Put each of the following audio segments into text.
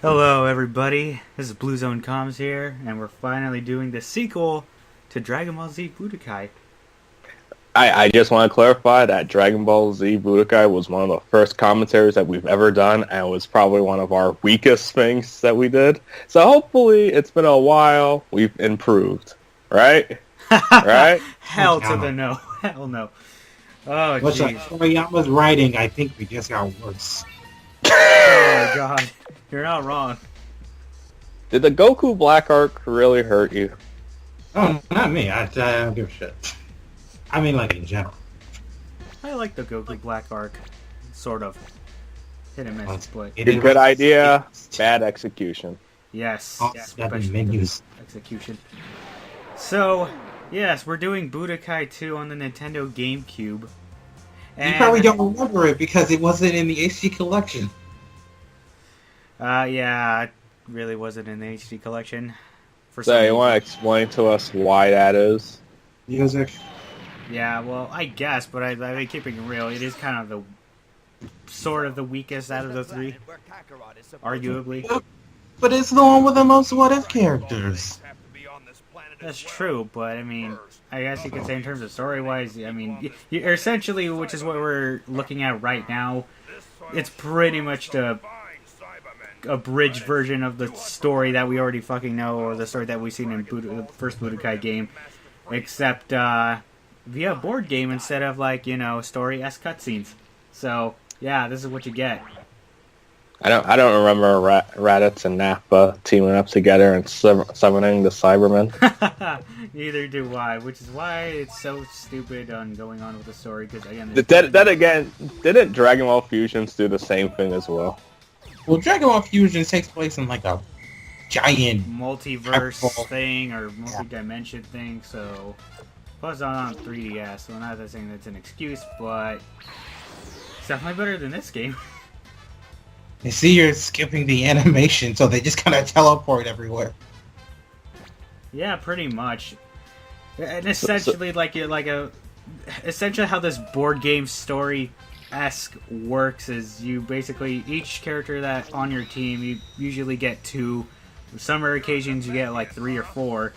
Hello, everybody. This is Blue Zone Comms here, and we're finally doing the sequel to Dragon Ball Z Budokai. I just want to clarify that Dragon Ball Z Budokai was one of the first commentaries that we've ever done, and was probably one of our weakest things that we did. So hopefully, it's been a while. We've improved, right? Right? Hell to the no. Hell no. Oh, jeez. Toriyama's writing, I think we just got worse. Oh, my God. You're not wrong. Did the Goku Black Arc really hurt you? Oh, not me. I don't give a shit. I mean, like, in general. I like the Goku Black Arc. Sort of. Hit and miss, but... Good idea, bad execution. Yes. Especially menus. Execution. So, yes, we're doing Budokai 2 on the Nintendo Gamecube. And You probably don't remember it because it wasn't in the HD collection. Yeah, it really wasn't in the HD collection. So you want to explain to us why that is? Music. Yeah, well, I guess, but I mean, keeping it real, it is kind of the weakest out of the three, arguably. But it's the one with the most what-if characters. That's true, but I mean, I guess you could say in terms of story-wise, I mean, you're essentially, which is what we're looking at right now, it's pretty much the abridged version of the story that we already fucking know, or the story that we've seen in the first Budokai game, except via board game instead of, like, you know, story-esque cutscenes. So, yeah, this is what you get. I don't remember Raditz and Nappa teaming up together and summoning the Cybermen. Neither do I, which is why it's so stupid on going on with the story, because, again... That again, didn't Dragon Ball Fusions do the same thing as well? Well, Dragon Ball Fusion takes place in, like, a giant... multiverse thing, or multi-dimension thing, so... Plus on 3DS, so not that saying that's an excuse, but... It's definitely better than this game. You see, you're skipping the animation, so they just kind of teleport everywhere. Yeah, pretty much. And essentially, essentially how this board game story-esque works is you basically, each character that on your team, you usually get 2. Some rare occasions you get like 3 or 4.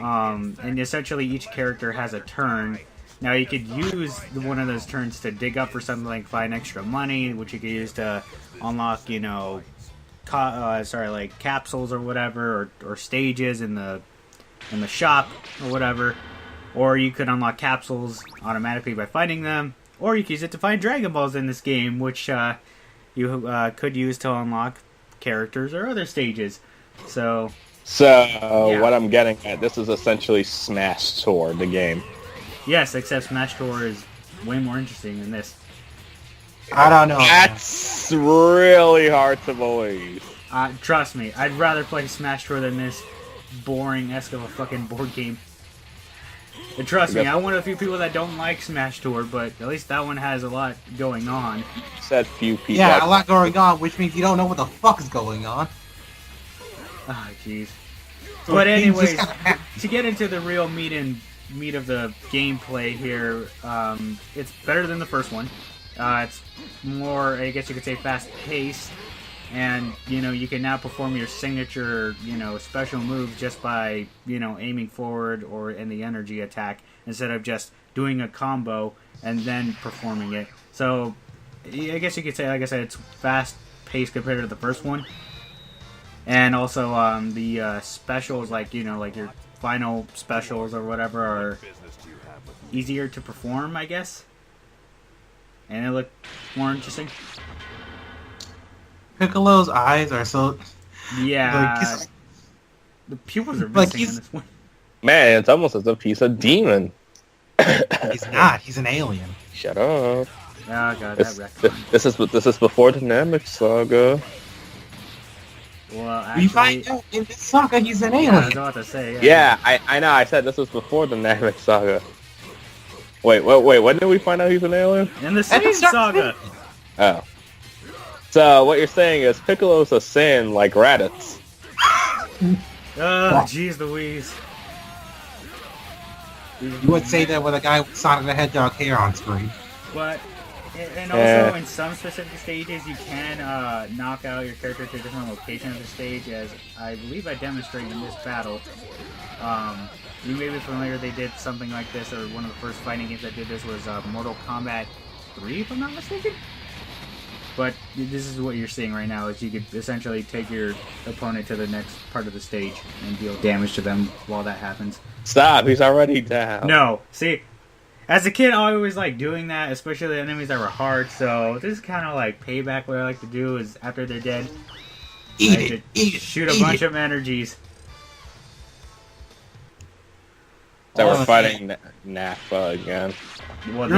And essentially each character has a turn. Now you could use one of those turns to dig up for something like find extra money, which you could use to unlock, you know, like capsules or whatever, or stages in the shop or whatever. Or you could unlock capsules automatically by finding them, or you could use it to find Dragon Balls in this game, which you could use to unlock characters or other stages. So yeah. What I'm getting at, this is essentially Smash Tour, the game. Yes, except Smash Tour is way more interesting than this. I don't know. That's really hard to believe. Trust me, I'd rather play Smash Tour than this boring-esque of a fucking board game. And trust me, I'm one of the few people that don't like Smash Tour, but at least that one has a lot going on. You said few people. Yeah, a lot going on, which means you don't know what the fuck is going on. Oh, jeez. But anyways, to get into the real meat of the gameplay here, it's better than the first one. It's more, I guess you could say, fast-paced, and, you know, you can now perform your signature, you know, special moves just by, you know, aiming forward or in the energy attack, instead of just doing a combo and then performing it. So, I guess you could say, like I said, it's fast-paced compared to the first one. And also, the specials, like, you know, like your final specials or whatever, are easier to perform, I guess. And they look more interesting. Piccolo's eyes are so... Yeah. The pupils are missing in this one. Man, it's almost as if he's a demon. He's not. He's an alien. Shut up. Oh, God, that retcon. This is before the Namek Saga. Well, actually... We find out in this saga he's an alien. Yeah, I was about to say, Yeah, I know, I said this was before the Namek Saga. Wait, when did we find out he's an alien? In the same saga! Oh. So, what you're saying is Piccolo's a Saiyan like Raditz. Oh, jeez Louise. You would say that with a guy with Sonic the Hedgehog hair on screen. But And also, in some specific stages, you can knock out your character to a different location of the stage, as I believe I demonstrated in this battle. You may be familiar, they did something like this, or one of the first fighting games that did this was Mortal Kombat 3, if I'm not mistaken? But this is what you're seeing right now, is you could essentially take your opponent to the next part of the stage and deal damage to them while that happens. Stop, he's already down. No, see... As a kid, I always liked doing that, especially the enemies that were hard, so this is kind of like payback. What I like to do is, after they're dead, shoot a bunch of energies. That we're fighting Nappa again. Well,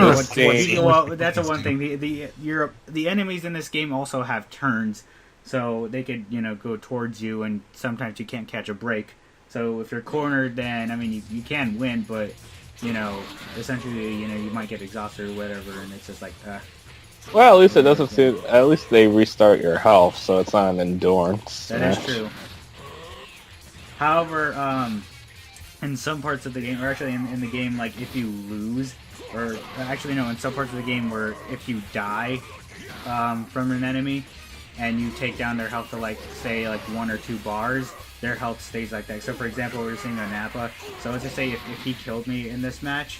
that's a one thing. The enemies in this game also have turns, so they could, go towards you, and sometimes you can't catch a break. So if you're cornered, then, I mean, you can win, but... essentially, you might get exhausted or whatever, and it's just like, Well, at least it doesn't seem... At least they restart your health, so it's not an endurance. That is true. However, in some parts of the game, or actually in the game, like, if you lose, or... Actually, no, in some parts of the game where if you die from an enemy, and you take down their health to, like, say, like, 1 or 2 bars... their health stays like that. So, for example, we were seeing on Nappa. So, let's just say if he killed me in this match,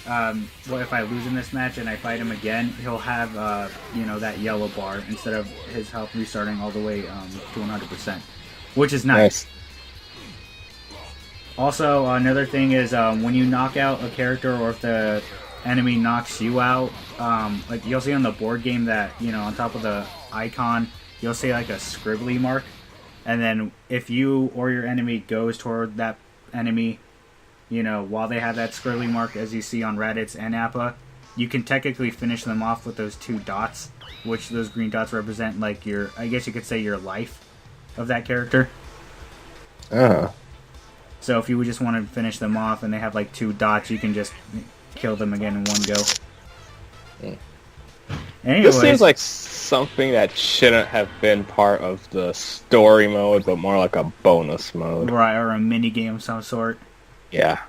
well, if I lose in this match and I fight him again, he'll have, that yellow bar instead of his health restarting all the way to 100%, which is nice. Also, another thing is when you knock out a character or if the enemy knocks you out, like you'll see on the board game that, on top of the icon, you'll see like a scribbly mark. And then if you or your enemy goes toward that enemy, while they have that squiggly mark, as you see on Raditz and Appa, you can technically finish them off with those 2 dots, which those green dots represent, like, I guess you could say your life of that character. So if you would just want to finish them off and they have, like, 2 dots, you can just kill them again in one go. Anyways, this seems like something that shouldn't have been part of the story mode, but more like a bonus mode. Right, or a mini game of some sort. Yeah.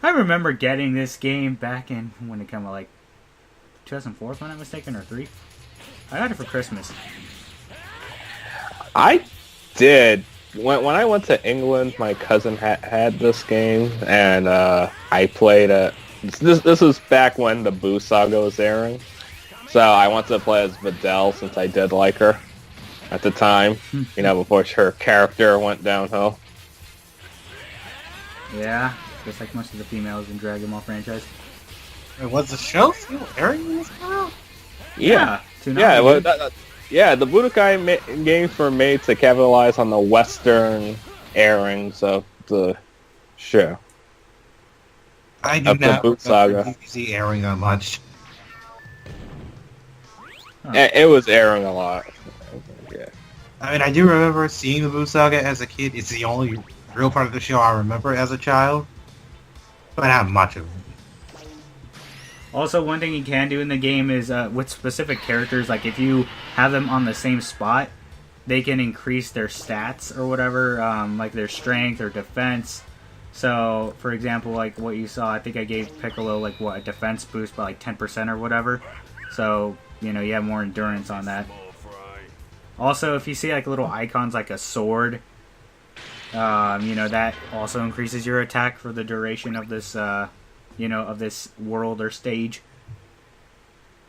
I remember getting this game back in, when it came out, like, 2004, if I'm not mistaken, or 3. I got it for Christmas. I did. When I went to England, my cousin had this game, and I played it. This was back when the Boo Saga was airing. So I wanted to play as Videl since I did like her at the time, before her character went downhill. Yeah, just like most of the females in Dragon Ball franchise. Wait, was the show still airing in this world? Yeah. The Budokai games were made to capitalize on the Western airings of the show. I do not remember BBC airing that much. It was airing a lot. Yeah. I mean, I do remember seeing the Boo Saga as a kid. It's the only real part of the show I remember as a child. But not much of it. Also, one thing you can do in the game is, with specific characters, like if you have them on the same spot, they can increase their stats or whatever, like their strength or defense. So, for example, like what you saw, I think I gave Piccolo, like, a defense boost by like 10% or whatever. So... you have more endurance on that. Also, if you see like little icons like a sword, that also increases your attack for the duration of this, of this world or stage.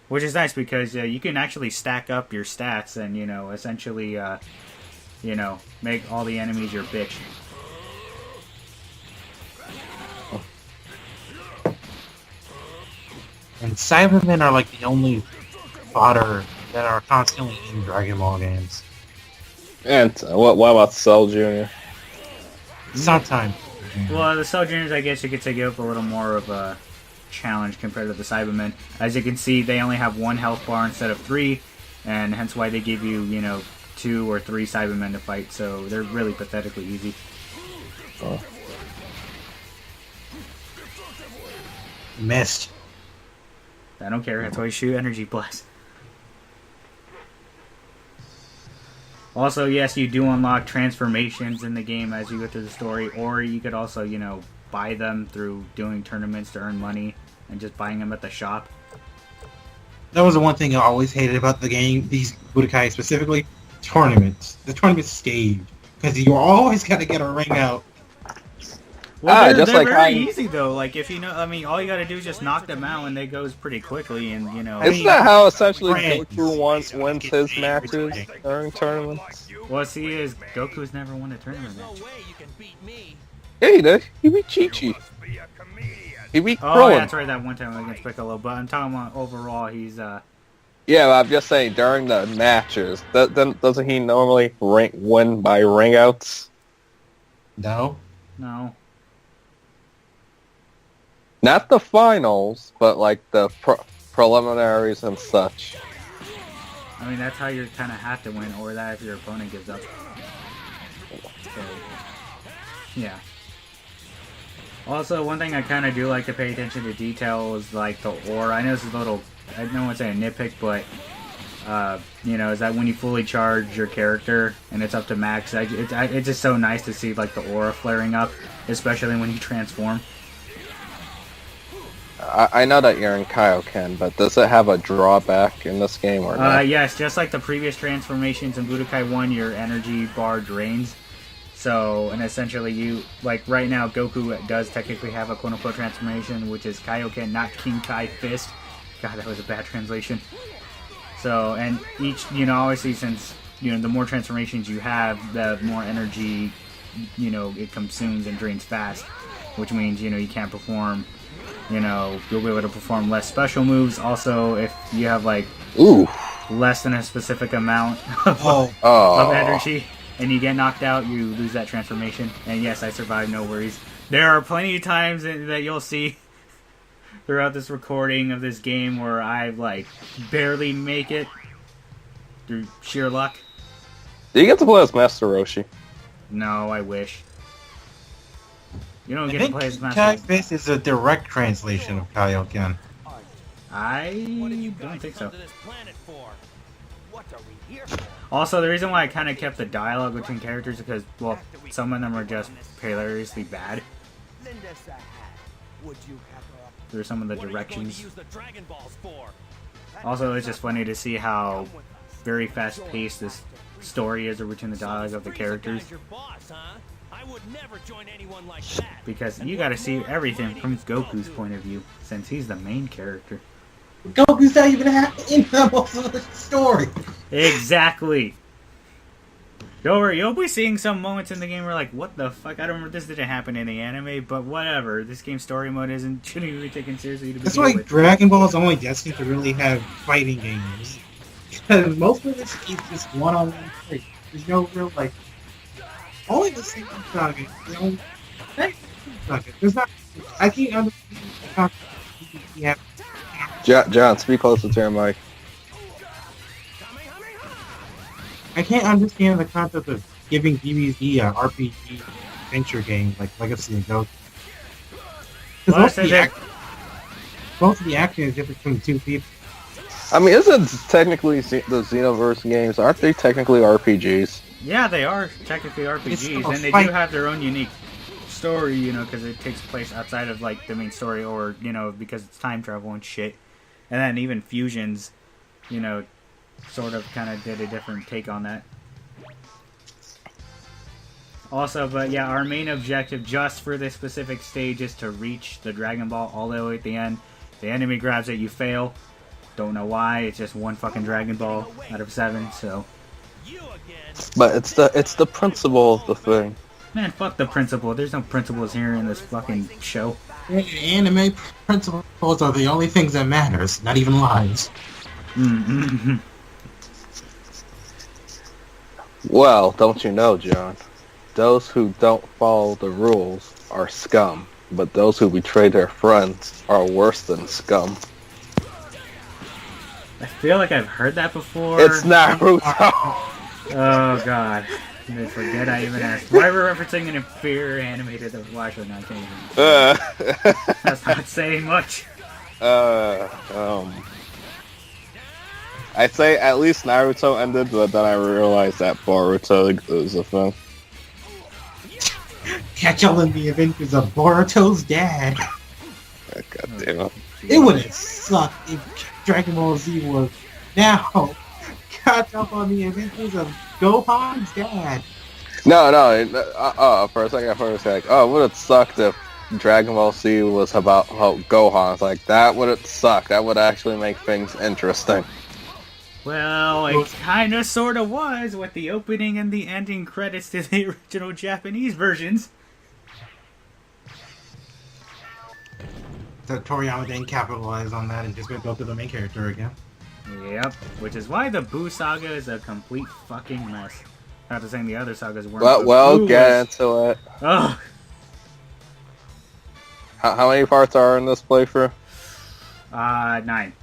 Which is nice because you can actually stack up your stats and, essentially, make all the enemies your bitch. And Cybermen are like the only fodder that are constantly in Dragon Ball games. And what about Cell Jr.? Sometimes. Well, the Cell Juniors, I guess you could say, give up a little more of a challenge compared to the Cybermen. As you can see, they only have 1 health bar instead of 3, and hence why they give you, 2 or 3 Cybermen to fight, so they're really pathetically easy. Oh. Missed. I don't care, that's why you shoot Energy Blast. Also, yes, you do unlock transformations in the game as you go through the story, or you could also, buy them through doing tournaments to earn money and just buying them at the shop. That was the one thing I always hated about the game, these Budokai specifically, tournaments. The tournament stage. Because you always got to get a ring out. Well, they're like very easy though. Like if you know, I mean, all you gotta do is just knock them out, and they goes pretty quickly. And you know, Isn't that how essentially Friends. Goku wins his matches during tournaments? well, see, is Goku's never won a tournament match. Yeah, he did. He beat Chi-Chi. He beat Oh, Krillin. yeah, that's right. That one time against Piccolo. But I'm talking about overall. He's Yeah, but I'm just saying during the matches. Then doesn't he normally win by ring outs? No. no. Not the finals, but like the preliminaries and such. I mean, that's how you kind of have to win, or that if your opponent gives up. So, yeah. Also, one thing I kind of do like to pay attention to detail is like the aura. I know this is a little, I don't want to say a nitpick, but you know, is that when you fully charge your character and it's up to max, it's just so nice to see like the aura flaring up, especially when you transform. I know that you're in Kaioken, but does it have a drawback in this game or not? Yes, just like the previous transformations in Budokai 1, your energy bar drains. So, and essentially you, like right now, Goku does technically have a quote-unquote transformation, which is Kaioken, not King-Kai Fist. God, that was a bad translation. So, and each, you know, obviously since, you know, the more transformations you have, the more energy, you know, it consumes and drains fast. Which means, you know, you can't perform, you know, you'll be able to perform less special moves. Also, if you have, like, less than a specific amount of energy, and you get knocked out, you lose that transformation. And yes, I survived, no worries. There are plenty of times that you'll see throughout this recording of this game where I, like, barely make it through sheer luck. Do you get to play as Master Roshi? No, I wish. You don't I get to think play as Kai Master. Fist is a direct translation of Kaioken. I don't think so. Also, the reason why I kind of kept the dialogue between characters is because, well, some of them are just hilariously bad. Through some of the directions. Also, it's just funny to see how very fast-paced this story is between the dialogue of the characters. Because you gotta see everything from Goku's point of view, since he's the main character. Goku's not even in most of the story. Exactly. Don't worry, you'll be seeing some moments in the game where like, what the fuck? I don't remember, this didn't happen in the shouldn't but whatever. This game's story mode shouldn't even be taken seriously to begin That's why with. Dragon Ball is only destined to really have fighting games. Because most of this is just one-on-one fight. There's no real, like, only the single saga. There's not. I can't understand the concept. You have. John, speak closer to your mic. I can't understand the concept of giving DBZ a RPG adventure game like Legacy of Goku. Because most of the action is different between two people. I mean, isn't technically the Xenoverse games, aren't they technically RPGs? Yeah, they are technically RPGs, and they do have their own unique story, you know, because it takes place outside of, like, the main story, or, you know, because it's time travel and shit. And then even Fusions, you know, sort of kind of did a different take on that. Also, but yeah, our main objective just for this specific stage is to reach the Dragon Ball all the way at the end. The enemy grabs it, you fail. Don't know why, it's just one fucking Dragon Ball out of 7, so... But it's the principle of the thing. Man, fuck the principle. There's no principles here in this fucking show. Anime principles are the only things that matters, not even lies. Mm-hmm. Well, don't you know, John? Those who don't follow the rules are scum, but those who betray their friends are worse than scum. I feel like I've heard that before. It's Naruto! Oh god. I forget I even asked. Why we're referencing an inferior animated that well, actually, no, I can't even. That's not saying much. I'd say at least Naruto ended, but then I realized that Boruto is a thing. Catch all in the adventures of Boruto's dad. God damn it. It would have sucked if Dragon Ball Z was now catch up on the adventures of Gohan's dad. No, for a second I was like, oh, would it sucked if Dragon Ball Z was about Gohan? It's like, that would it suck. That would actually make things interesting. Well, it kind of sort of was with the opening and the ending credits to the original Japanese versions. So Toriyama didn't capitalize on that and just went up to the main character again. Yep, which is why the Boo saga is a complete fucking mess. Not to say the other sagas weren't. But we'll get into it. Ugh. How many parts are in this playthrough? 9.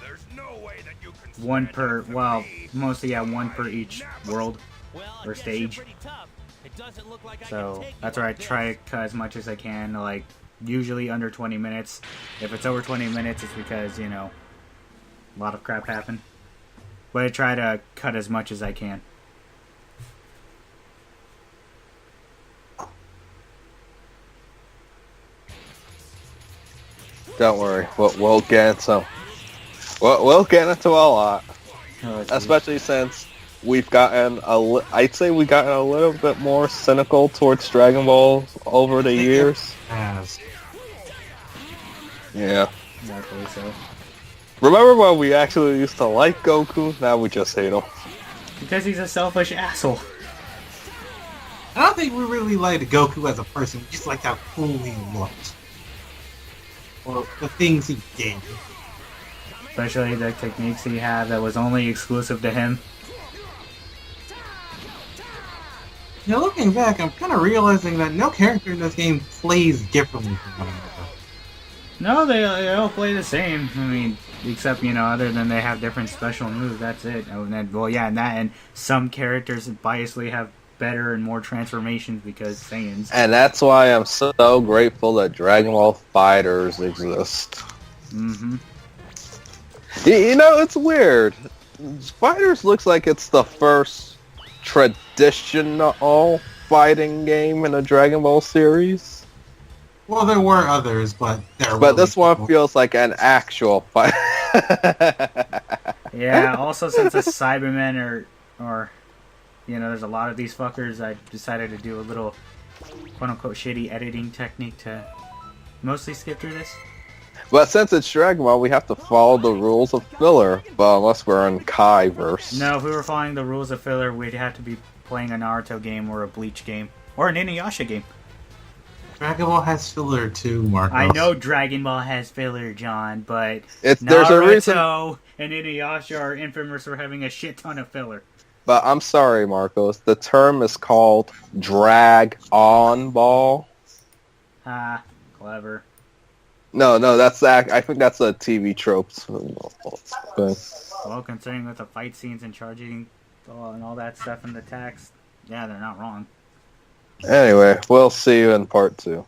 There's no way that you can One per, well, mostly one per each world or stage. So that's why I try to cut as much as I can, like usually under 20 minutes. If it's over 20 minutes, it's because, you know, a lot of crap happened. But I try to cut as much as I can. Don't worry, we'll get into we'll get into a lot, especially since we've gotten I'd say we've gotten a little bit more cynical towards Dragon Ball over the years. As Yeah. Exactly so. Remember when we actually used to like Goku? Now we just hate him. Because he's a selfish asshole. I don't think we really liked Goku as a person. We just liked how cool he looked. Or the things he did. Especially the techniques he had that was only exclusive to him. Now looking back, I'm kind of realizing that no character in this game plays differently from one another. No, they all play the same. I mean, except, you know, other than they have different special moves, that's it. Oh, and then, well, yeah, and some characters biasly have better and more transformations because Saiyans. And that's why I'm so grateful that Dragon Ball Fighters exist. Mm-hmm. You know, it's weird. Fighters looks like it's the first traditional fighting game in the Dragon Ball series. Well, there were others, but This one feels like an actual fight. Yeah, also since the Cybermen are, you know, there's a lot of these fuckers, I decided to do a little quote-unquote shitty editing technique to mostly skip through this. But since it's Dragon Ball, we have to follow the rules of filler. But unless we're in Kai-verse. No, if we were following the rules of filler, we'd have to be playing a Naruto game or a Bleach game. Or an Inuyasha game. Dragon Ball has filler too, Marcos. I know Dragon Ball has filler, John, but There's a reason. Naruto and Inuyasha are infamous for having a shit ton of filler. But I'm sorry, Marcos. The term is called drag on ball. Ha, clever. No, I think that's a TV trope thing. Well, considering with the fight scenes and charging and all that stuff in the text, yeah, they're not wrong. Anyway, we'll see you in part 2.